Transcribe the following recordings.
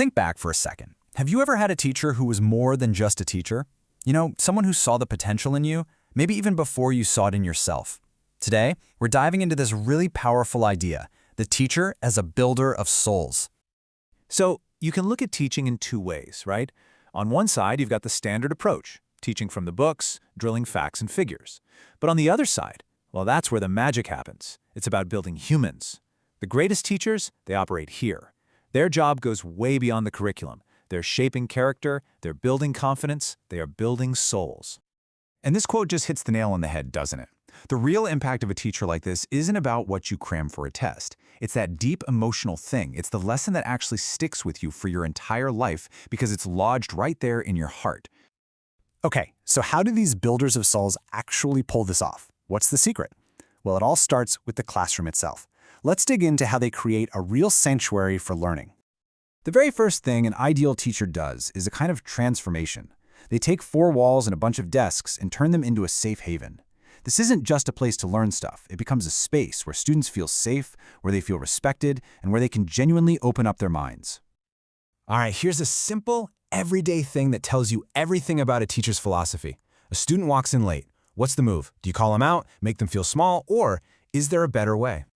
think back for a second. Have you ever had a teacher who was more than just a teacher? You know, someone who saw the potential in you, maybe even before you saw it in yourself. Today, we're diving into this really powerful idea, the teacher as a builder of souls. So you can look at teaching in two ways, right? On one side, you've got the standard approach, teaching from the books, drilling facts and figures. But on the other side, well, that's where the magic happens. It's about building humans. The greatest teachers, they operate here. Their job goes way beyond the curriculum. They're shaping character, they're building confidence, they are building souls. And this quote just hits the nail on the head, doesn't it? The real impact of a teacher like this isn't about what you cram for a test. It's that deep emotional thing. It's the lesson that actually sticks with you for your entire life because it's lodged right there in your heart. Okay, so how do these builders of souls actually pull this off? What's the secret? Well, it all starts with the classroom itself. Let's dig into how they create a real sanctuary for learning. The very first thing an ideal teacher does is a kind of transformation. They take four walls and a bunch of desks and turn them into a safe haven. This isn't just a place to learn stuff. It becomes a space where students feel safe, where they feel respected, and where they can genuinely open up their minds. All right, here's a simple, everyday thing that tells you everything about a teacher's philosophy. A student walks in late. What's the move? Do you call them out, make them feel small, or is there a better way?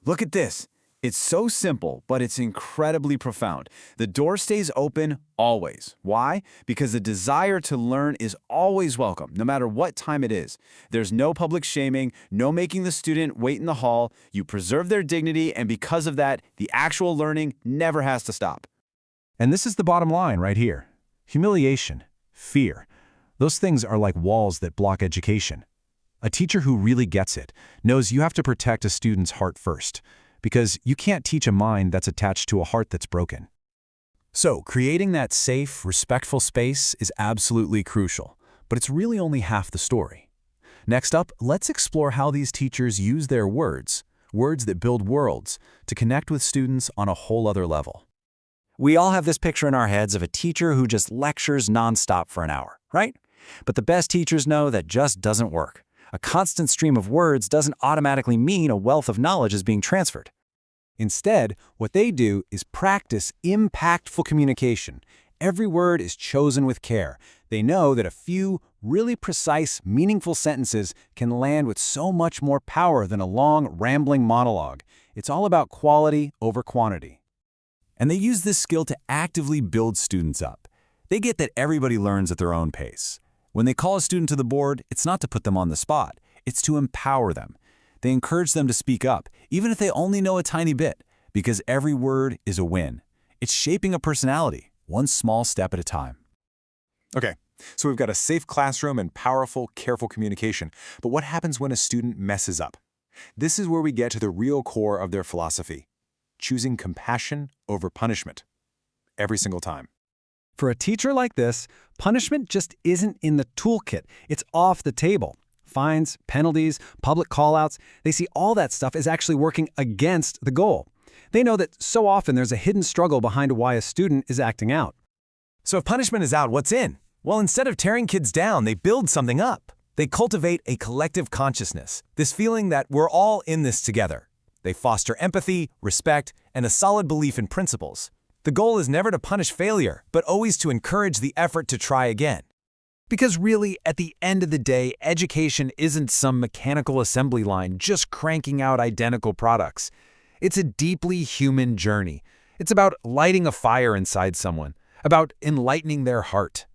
Look at this. It's so simple, but it's incredibly profound. The door stays open always. Why? Because the desire to learn is always welcome, no matter what time it is. There's no public shaming, no making the student wait in the hall. You preserve their dignity, and because of that, the actual learning never has to stop. And this is the bottom line right here. Humiliation, fear. Those things are like walls that block education. A teacher who really gets it knows you have to protect a student's heart first, because you can't teach a mind that's attached to a heart that's broken. So, creating that safe, respectful space is absolutely crucial, but it's really only half the story. Next up, let's explore how these teachers use their words that build worlds, to connect with students on a whole other level. We all have this picture in our heads of a teacher who just lectures nonstop for an hour, right? But the best teachers know that just doesn't work. A constant stream of words doesn't automatically mean a wealth of knowledge is being transferred. Instead, what they do is practice impactful communication. Every word is chosen with care. They know that a few really precise, meaningful sentences can land with so much more power than a long, rambling monologue. It's all about quality over quantity. And they use this skill to actively build students up. They get that everybody learns at their own pace. When they call a student to the board, it's not to put them on the spot. It's to empower them. They encourage them to speak up, even if they only know a tiny bit, because every word is a win. It's shaping a personality, one small step at a time. Okay, so we've got a safe classroom and powerful, careful communication. But what happens when a student messes up? This is where we get to the real core of their philosophy: choosing compassion over punishment. Every single time. For a teacher like this, punishment just isn't in the toolkit. It's off the table. Fines, penalties, public callouts, they see all that stuff is actually working against the goal. They know that so often there's a hidden struggle behind why a student is acting out. So if punishment is out, what's in? Well, instead of tearing kids down, they build something up. They cultivate a collective consciousness, this feeling that we're all in this together. They foster empathy, respect, and a solid belief in principles. The goal is never to punish failure, but always to encourage the effort to try again. Because really, at the end of the day, education isn't some mechanical assembly line just cranking out identical products. It's a deeply human journey. It's about lighting a fire inside someone, about enlightening their heart.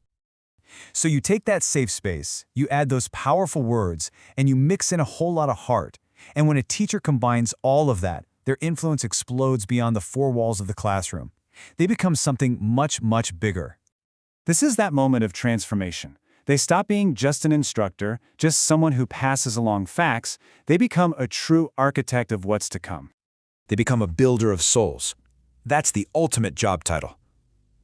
So you take that safe space, you add those powerful words, and you mix in a whole lot of heart. And when a teacher combines all of that, their influence explodes beyond the four walls of the classroom. They become something much, much bigger. This is that moment of transformation. They stop being just an instructor, just someone who passes along facts. They become a true architect of what's to come. They become a builder of souls. That's the ultimate job title.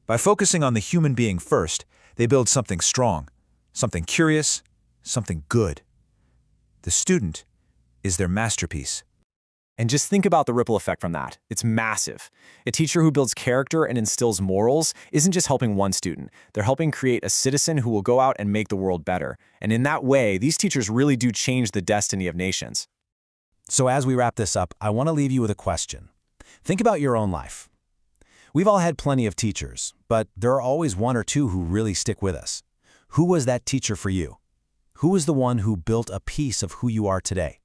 By focusing on the human being first, they build something strong, something curious, something good. The student is their masterpiece. And just think about the ripple effect from that. It's massive. A teacher who builds character and instills morals isn't just helping one student. They're helping create a citizen who will go out and make the world better. And in that way, these teachers really do change the destiny of nations. So as we wrap this up, I want to leave you with a question. Think about your own life. We've all had plenty of teachers, but there are always one or two who really stick with us. Who was that teacher for you? Who was the one who built a piece of who you are today?